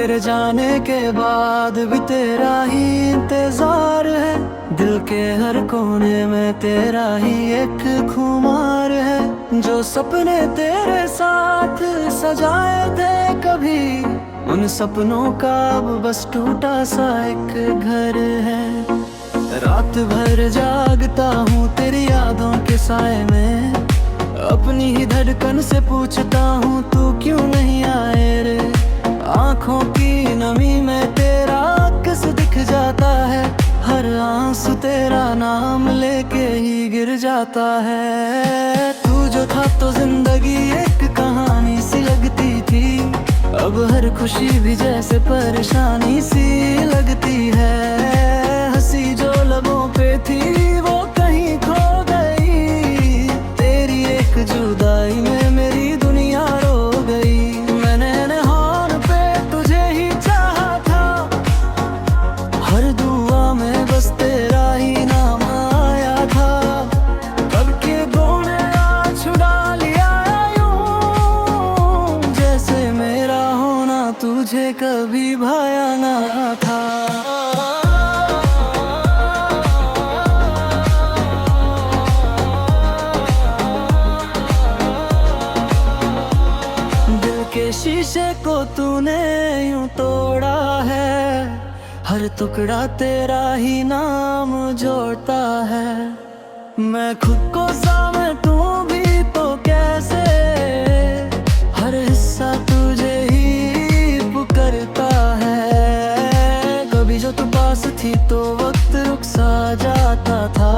तेरे जाने के बाद भी तेरा ही इंतजार है। दिल के हर कोने में तेरा ही एक खुमार है। जो सपने तेरे साथ सजाए थे कभी, उन सपनों का अब बस टूटा सा एक घर है। रात भर जागता हूँ तेरी यादों के साए में, अपनी ही धड़कन से पूछता हूँ तू क्यों नहीं आए रे। आँखों की नमी में तेरा अक्स दिख जाता है, हर आंसू तेरा नाम लेके ही गिर जाता है। तू जो था तो जिंदगी एक कहानी सी लगती थी, अब हर खुशी भी जैसे परेशानी सी लगती है। हंसी जो लबों पे थी वो कहीं खो गई, तेरी एक जुदाई में मेरी दुनिया रो गई। मैंने नहान पे तुझे ही चाहा था, हर दुआ में बस तेरा ही नाम आया था। कब के गोने आज छुड़ा लिया यूं, जैसे मेरा होना तुझे कभी भाया ना था। शीशे को तूने यूं तोड़ा है, हर टुकड़ा तेरा ही नाम जोड़ता है। मैं खुद को समेटूं भी तो कैसे, हर हिस्सा तुझे ही पुकारता है। कभी जो तू पास थी तो वक्त रुक सा जाता था,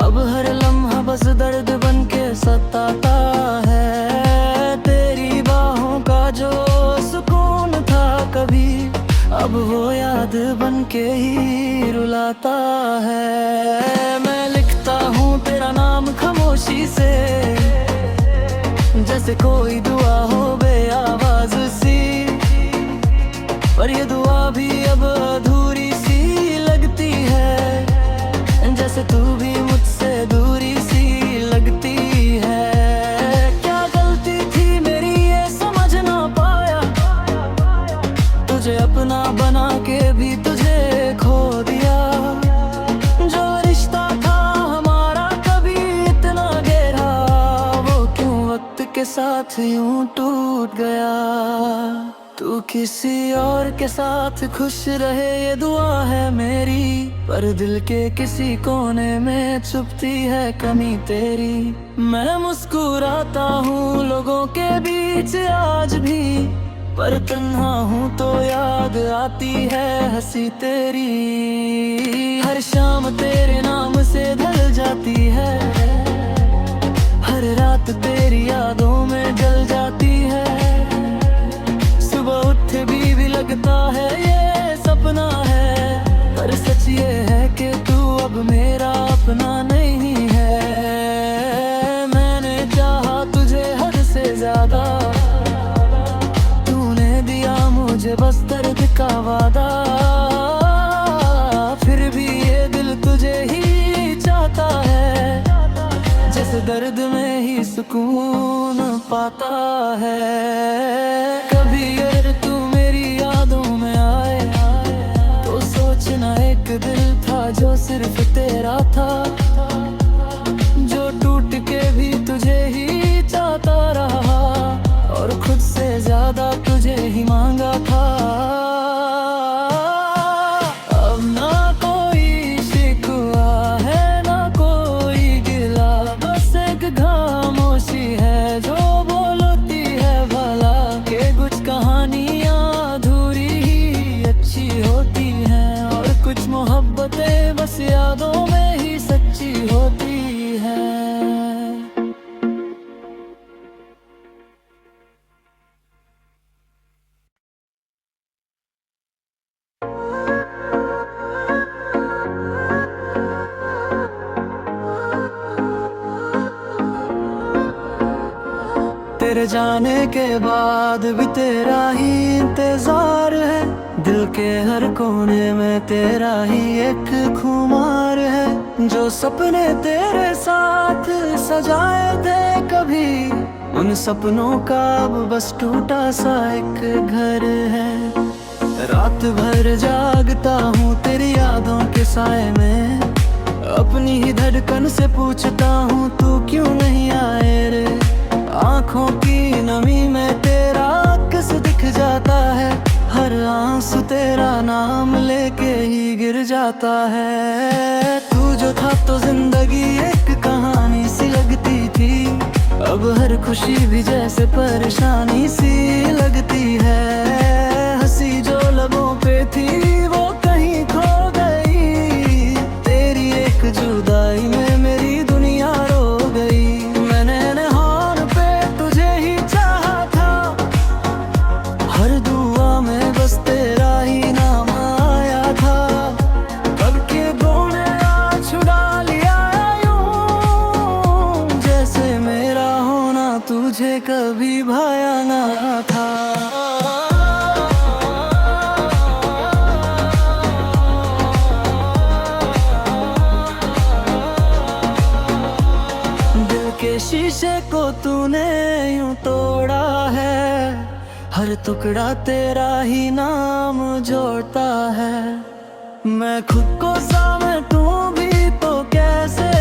अब हर लम्हा बस दर्द बन के सताता है। जो सुकून था कभी, अब वो याद बन के ही रुलाता है। मैं लिखता हूँ तेरा नाम खामोशी से, जैसे कोई दुआ हो बेआवाज सी, पर ये दुआ भी अब अधूरी सी लगती है, जैसे तू भी मुझसे दूरी सी लगती है। तुझे अपना बना के भी तुझे खो दिया, जो रिश्ता था हमारा कभी इतना गहरा, वो क्यों वक्त के साथ यूं टूट गया। तू किसी और के साथ खुश रहे ये दुआ है मेरी, पर दिल के किसी कोने में छुपती है कमी तेरी। मैं मुस्कुराता हूँ लोगों के बीच आज भी, पर तन्हा हूँ तो याद आती है हंसी तेरी। हर शाम तेरे नाम से ढल जाती है, हर रात तेरी यादों में जल जाती है। सुबह उठ भी लगता है ये सपना है, पर सच ये है कि तू अब मेरा अपना नहीं है। मैंने चाहा तुझे हद से ज्यादा, मुझे बस दर्द का वादा, फिर भी ये दिल तुझे ही चाहता है, जैसे दर्द में ही सुकून पाता है। कभी अगर तू मेरी यादों में आए तो सोचना एक दिल था जो सिर्फ तेरा था, जो टूट के भी तुझे ही चाहता रहा, और खुद से ज्यादा तुझे ही मांगा था। अब ना कोई शिकवा है ना कोई गिला, बस एक खामोशी है जो बोलती है भला, के कुछ कहानियां अधूरी ही अच्छी होती हैं, और कुछ मोहब्बतें बस यादों में ही सच्ची होती हैं। तेरे जाने के बाद भी तेरा ही इंतजार है, दिल के हर कोने में तेरा ही एक खुमार है। जो सपने तेरे साथ सजाए थे कभी, उन सपनों का अब बस टूटा सा एक घर है। रात भर जागता हूँ तेरी यादों के साए में, अपनी ही धड़कन से पूछता हूँ तू क्यों नहीं आए रे। आँखों की नमी में तेरा अक्स दिख जाता है, हर आंसू तेरा नाम लेके ही गिर जाता है। तू जो था तो जिंदगी एक कहानी सी लगती थी, अब हर खुशी भी जैसे परेशानी सी लगती है। हंसी जो लबों पे थी वो कहीं खो गई, तेरी एक जुदाई में मेरी दुनिया रो गई। मैंने नहान पे तुझे ही चाहा था, हर दुआ में बस तेरा ही नाम आया था। कब के बोने आज छुड़ा लिया यूं, जैसे मेरा होना तुझे कभी भाया ना था। के शीशे को तूने यूं तोड़ा है, हर टुकड़ा तेरा ही नाम जोड़ता है। मैं खुद को समेटूं भी तो कैसे,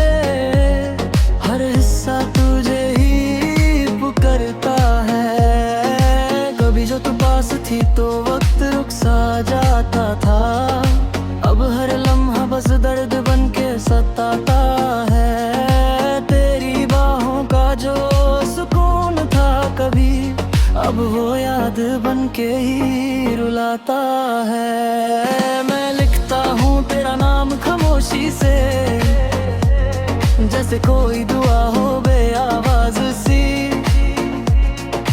हर हिस्सा तुझे ही पुकारता है। कभी जो तू पास थी तो वक्त रुक सा जाता था, अब हर लम्हा बस दर्द बन के सताता है। जो सुकून था कभी, अब वो याद बन के ही रुलाता है। मैं लिखता हूँ तेरा नाम खामोशी से, जैसे कोई दुआ हो बेआवाज सी,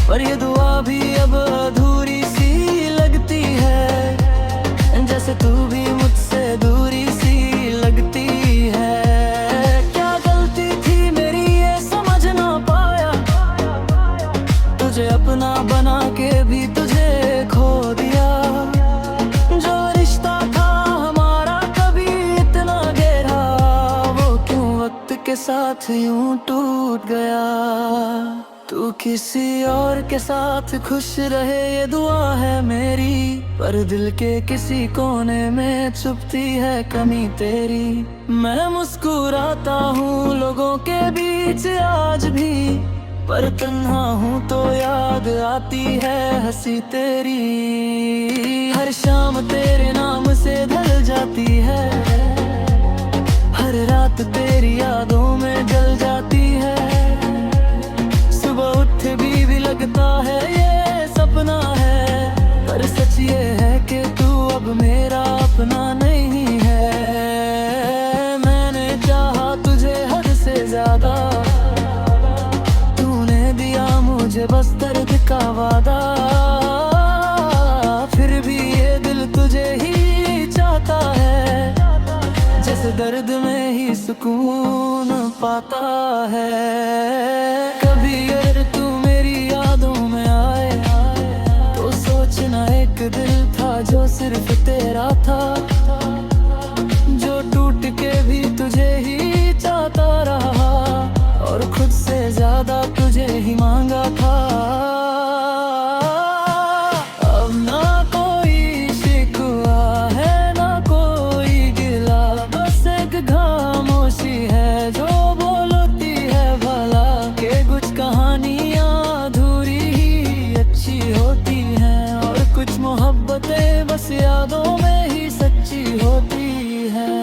पर ये दुआ भी अब अधूरी सी लगती है, जैसे तू भी मुझसे दूरी सी लगती है। अपना बना के भी तुझे खो दिया, जो रिश्ता था हमारा कभी इतना गहरा, वो क्यों वक्त के साथ यूं टूट गया। तू किसी और के साथ खुश रहे ये दुआ है मेरी, पर दिल के किसी कोने में छुपती है कमी तेरी। मैं मुस्कुराता हूँ लोगों के बीच आज भी, पर तन्हा हूँ तो याद आती है हंसी तेरी। हर शाम तेरे नाम से ढल जाती है, हर रात तेरी यादों में जल जाती है। सुबह उठ भी लगता है ये सपना है, पर सच ये है कि तू अब मेरा अपना नहीं है। मैंने चाहा तुझे हद से ज्यादा, मुझे बस दर्द का वादा, फिर भी ये दिल तुझे ही चाहता है, जैसे दर्द में ही सुकून पाता है। कभी अगर तू मेरी यादों में आए तो सोचना एक दिल था जो सिर्फ तेरा था, जो टूट के भी तुझे ही चाहता रहा, और खुद से ज्यादा तुझे ही मांगा था। अब ना कोई शिकवा है ना कोई गिला, बस एक खामोशी है जो बोलती है भला, के कुछ कहानियाँ अधूरी ही अच्छी होती हैं, और कुछ मोहब्बतें बस यादों में ही सच्ची होती हैं।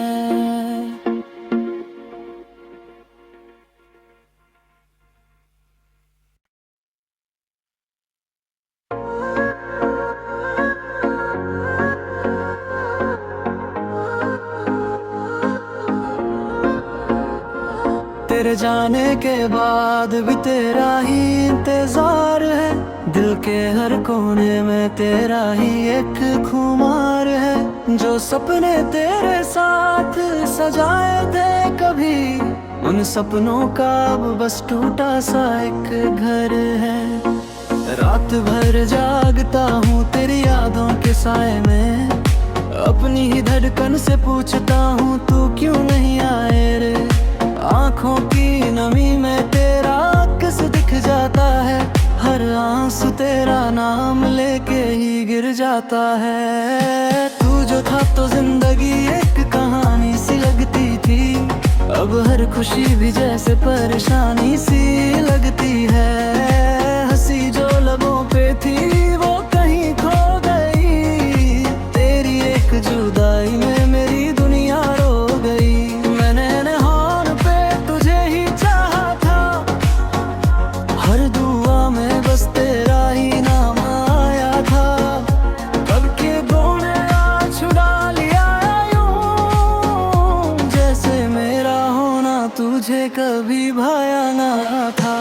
तेरे जाने के बाद भी तेरा ही इंतजार है, दिल के हर कोने में तेरा ही एक खुमार है। जो सपने तेरे साथ सजाए थे कभी, उन सपनों का अब बस टूटा सा एक घर है। रात भर जागता हूँ तेरी यादों के साए में, अपनी ही धड़कन से पूछता हूँ तू क्यों नहीं आए रे। आँखों की नमी में तेरा अक्स दिख जाता है, हर आंसू तेरा नाम लेके ही गिर जाता है। तू जो था तो जिंदगी एक कहानी सी लगती थी, अब हर खुशी भी जैसे परेशानी सी लगती है। हंसी जो लबों पे थी वो कहीं खो गई, तेरी एक जुदाई में मेरी दुनिया रो गई। मैंने नहान पे तुझे ही चाहा था, हर दुआ में बस तेरा ही नाम आया था। कब के बोने आ छुड़ा लिया यूं, जैसे मेरा होना तुझे कभी भाया ना था।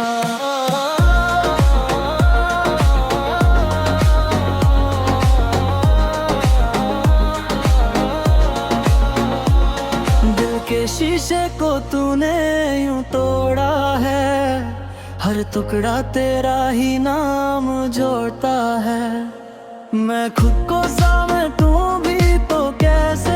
शीशे को तूने यूं तोड़ा है, हर टुकड़ा तेरा ही नाम जोड़ता है। मैं खुद को समेटूं भी तो कैसे,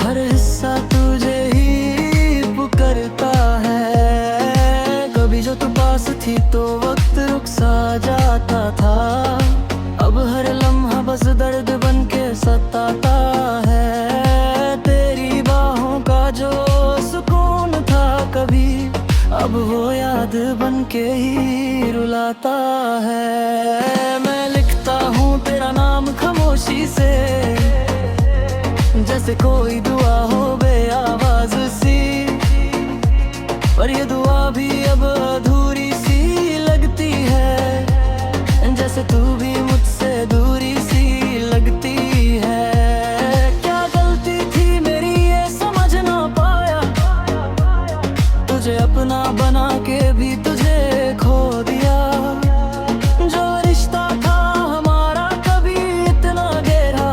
हर हिस्सा तुझे ही पुकारता है। कभी जो तू पास थी तो वक्त रुक सा जाता था, अब हर लम्हा बस दर्द बन के सताता है। जो सुकून था कभी, अब वो याद बन के ही रुलाता है। मैं लिखता हूँ तेरा नाम खामोशी से, जैसे कोई दुआ हो बेआवाज सी, पर ये दुआ भी अब अधूरी सी लगती है, जैसे तू भी मुझसे दूरी सी लगती है। तुझे अपना बना के भी तुझे खो दिया, जो रिश्ता था हमारा कभी इतना गहरा,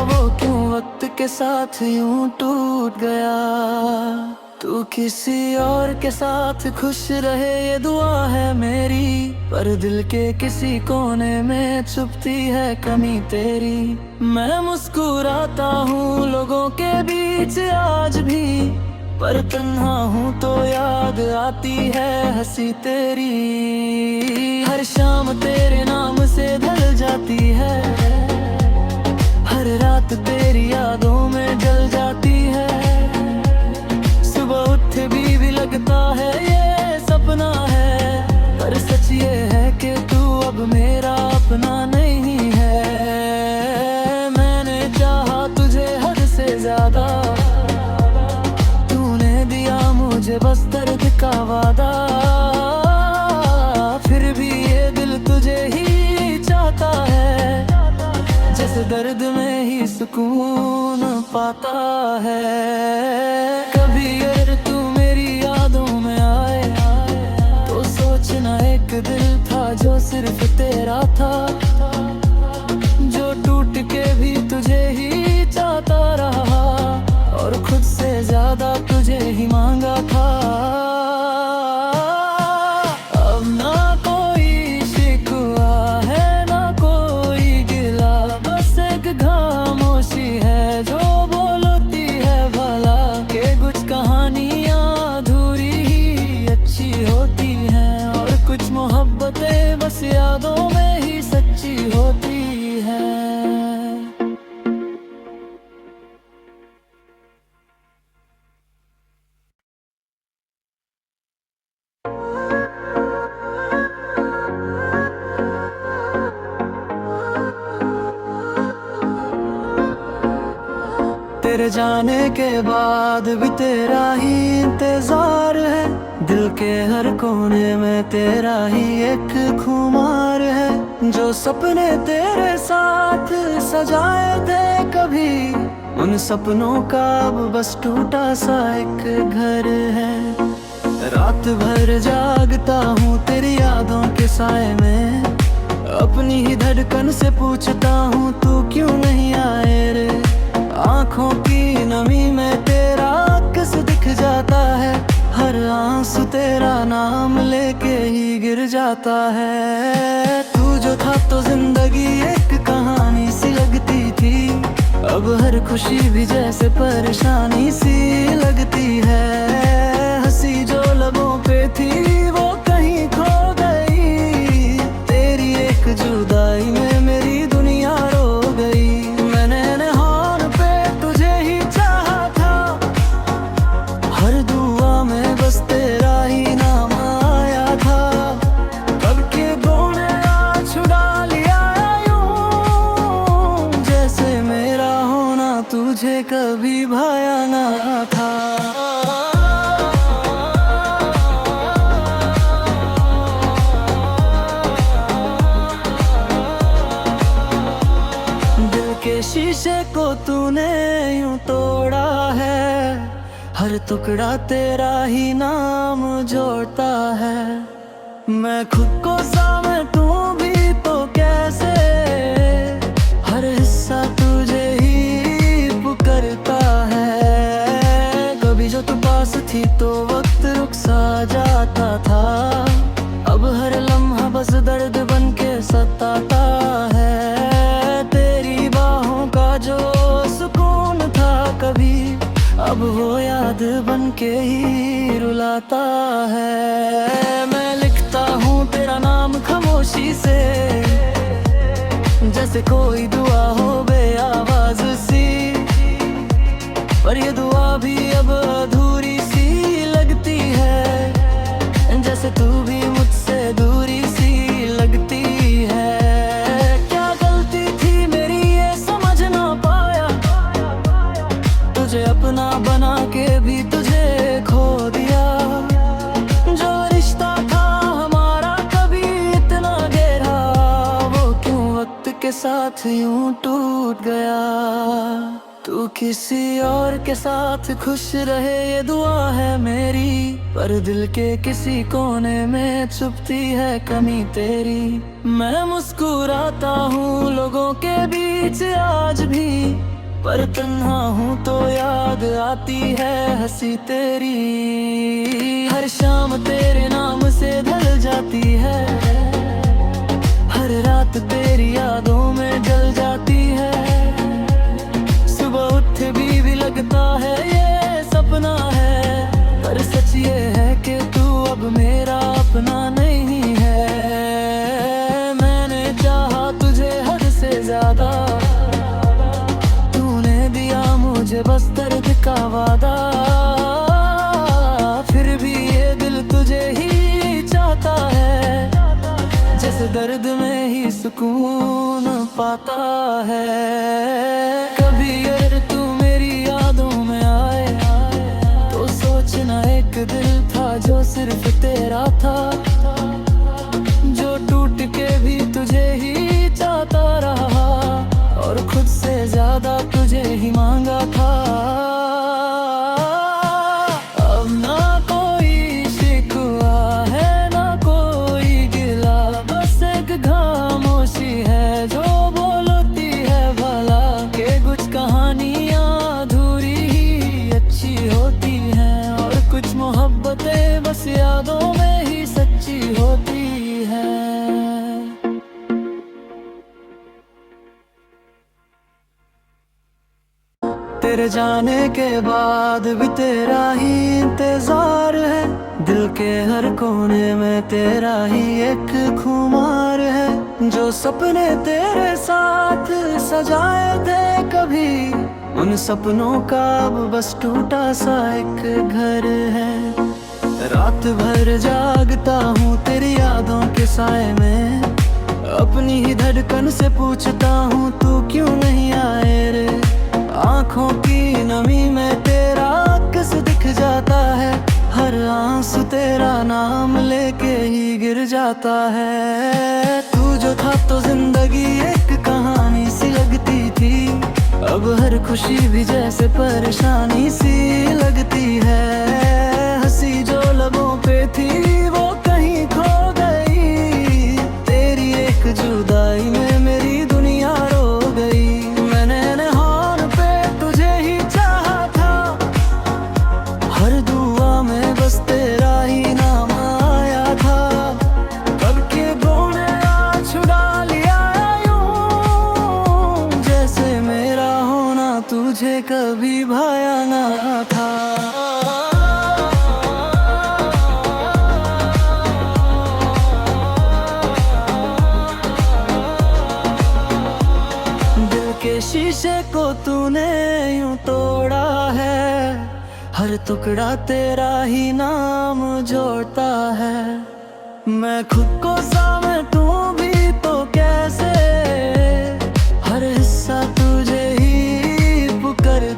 वो क्यों वक्त के साथ यूं टूट गया। तू किसी और के साथ खुश रहे ये दुआ है मेरी, पर दिल के किसी कोने में छुपती है कमी तेरी। मैं मुस्कुराता हूँ लोगों के बीच आज भी, पर तन्हा हूँ तो याद आती है हंसी तेरी। हर शाम तेरे नाम से ढल जाती है, हर रात तेरी यादों में जल जाती है। सुबह उठे भी लगता है ये सपना है, पर सच ये है कि तू अब मेरा अपना नहीं है। मैंने चाहा तुझे हद से ज्यादा, मुझे बस दर्द का वादा, फिर भी ये दिल तुझे ही चाहता है, जैसे दर्द में ही सुकून पाता है। कभी अगर तू मेरी यादों में आए तो सोचना एक दिल था जो सिर्फ तेरा था, जो टूट के भी तुझे ही चाहता रहा, और खुद से ज्यादा तुझे ही मांगा था। अब ना कोई शिकवा है ना कोई गिला, बस एक खामोशी है जो बोलती है भला, के कुछ कहानियां अधूरी ही अच्छी होती हैं, और कुछ मोहब्बतें बस यादों में ही सच्ची होती है। तेरे जाने के बाद भी तेरा ही इंतजार है, दिल के हर कोने में तेरा ही एक खुमार है। जो सपने तेरे साथ सजाए थे कभी, उन सपनों का अब बस टूटा सा एक घर है। रात भर जागता हूँ तेरी यादों के साए में, अपनी ही धड़कन से पूछता हूँ तू क्यों नहीं आए रे। आँखों की नमी में तेरा अक्स दिख जाता है, हर आंसू तेरा नाम लेके ही गिर जाता है। तू जो था तो जिंदगी एक कहानी सी लगती थी, अब हर खुशी भी जैसे परेशानी सी लगती है। हंसी जो लबों पे थी वो कहीं तुझे कभी भाया ना था। दिल के शीशे को तूने यूं तोड़ा है, हर टुकड़ा तेरा ही नाम जोड़ता है। मैं खुद को समेटूं भी तो कैसे, हर हिस्सा तुझे ही पुकारता है। कभी जो तू पास थी तो वक्त रुक सा जाता था, अब हर लम्हा बस दर्द बन के सताता है। तेरी बाहों का जो सुकून था कभी, अब वो याद बन के ही रुलाता है। मैं लिखता हूँ तेरा नाम खामोशी से, जैसे कोई दुआ हो बेआवाज सी, पर ये दुआ भी अब अधूरी सी लगती है, जैसे तू भी मुझसे दूरी सी लगती है। क्या गलती थी मेरी ये समझ ना पाया, तुझे अपना बना के भी तुझे खो दिया। जो रिश्ता था हमारा कभी इतना गहरा, वो क्यों वक्त के साथ यूं टूट गया। तू किसी और के साथ खुश रहे ये दुआ है मेरी, पर दिल के किसी कोने में छुपती है कमी तेरी। मैं मुस्कुराता हूँ लोगों के बीच आज भी, पर तन्हा हूँ तो याद आती है हंसी तेरी। हर शाम तेरे नाम से ढल जाती है, हर रात तेरी यादों में जल जाती है। सुबह उठ भी लगता है ये सपना है, पर सच ये है कि तू अब मेरा अपना नहीं है। मैंने चाहा तुझे हद से ज्यादा, मुझे बस दर्द का वादा, फिर भी ये दिल तुझे ही चाहता है, जैसे दर्द में ही सुकून पाता है। कभी अगर तू मेरी यादों में आए तो सोचना एक दिल था जो सिर्फ तेरा था, जो टूट के भी तुझे ही चाहता रहा, और खुद से ज्यादा तुझे ही मांगा था। अब ना कोई शिकवा है ना कोई गिला, बस एक खामोशी है जो बोलती है भला, के कुछ कहानियां अधूरी ही अच्छी होती हैं, और कुछ मोहब्बतें बस यादों में ही सच्ची होती हैं। तेरे जाने के बाद भी तेरा ही इंतजार है, दिल के हर कोने में तेरा ही एक खुमार है। जो सपने तेरे साथ सजाए थे कभी, उन सपनों का अब बस टूटा सा एक घर है। रात भर जागता हूँ तेरी यादों के साए में, अपनी ही धड़कन से पूछता हूँ तू क्यों नहीं आए रे। आँखों की नमी में तेरा अक्स दिख जाता है, हर आंसू तेरा नाम लेके ही गिर जाता है। तू जो था तो जिंदगी एक कहानी सी लगती थी, अब हर खुशी भी जैसे परेशानी सी लगती है। हंसी जो लबों पे थी वो कहीं खो गई, तेरी एक जुदाई में मेरी दुनिया रो गई। मैंने नहान पे तुझे ही चाहा था, हर दुआ में बस तेरा ही नाम आया था। कब के गोने आ छुड़ा लिया यूं, जैसे मेरा होना तुझे कभी भाया ना था। शीशे को तूने यूं तोड़ा है, हर टुकड़ा तेरा ही नाम जोड़ता है। मैं खुद को समेटूं भी तो कैसे, हर हिस्सा तुझे ही पुकारता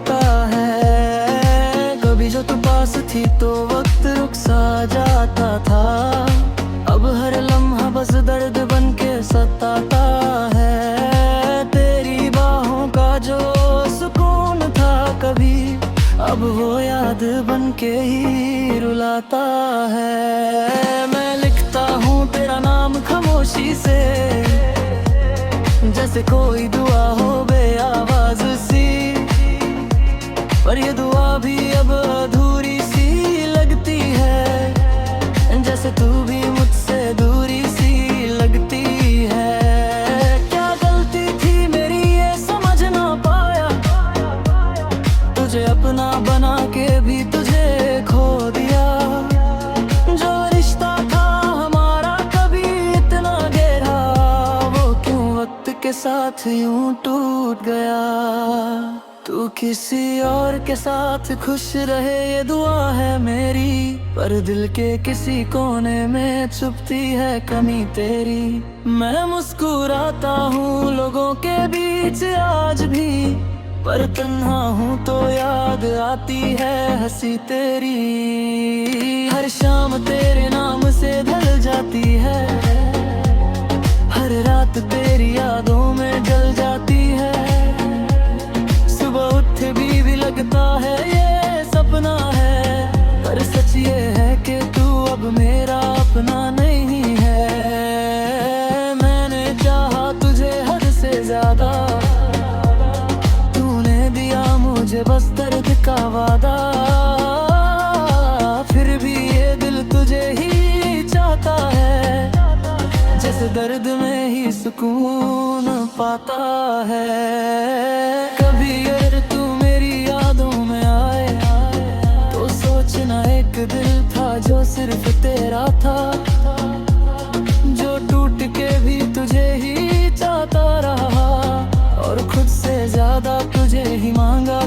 अब वो याद बन के ही रुलाता है। मैं लिखता हूँ तेरा नाम खामोशी से, जैसे कोई दुआ हो बेआवाज सी, पर ये दुआ भी अब अधूरी सी लगती है, जैसे तू भी मुझसे दूरी सी लगती है। क्या गलती थी मेरी ये समझ ना पाया, तुझे अपना बना के भी तुझे खो दिया। जो रिश्ता था हमारा कभी इतना गहरा, वो क्यों वक्त के साथ यूं टूट गया। तू किसी और के साथ खुश रहे ये दुआ है मेरी, पर दिल के किसी कोने में छुपती है कमी तेरी। मैं मुस्कुराता हूँ लोगों के बीच आज भी, पर तन्हा हूँ तो याद आती है हंसी तेरी। हर शाम तेरे नाम से ढल जाती है, हर रात तेरी यादों में जल जाती है। सुबह उठ भी लगता है ये सपना है, पर सच ये है कि तू अब मेरा अपना नहीं है। मैंने चाहा तुझे हद से ज्यादा, तूने दिया मुझे बस दर्द का वादा। फिर भी ये दिल तुझे ही चाहता है, जैसे दर्द में ही सुकून पाता है। कभी अगर तू मेरी यादों में आए, तो सोचना एक दिल था जो सिर्फ तेरा था, जो टूट के भी तुझे ही चाहता रहा, और खुद से ज्यादा तुझे ही मांगा।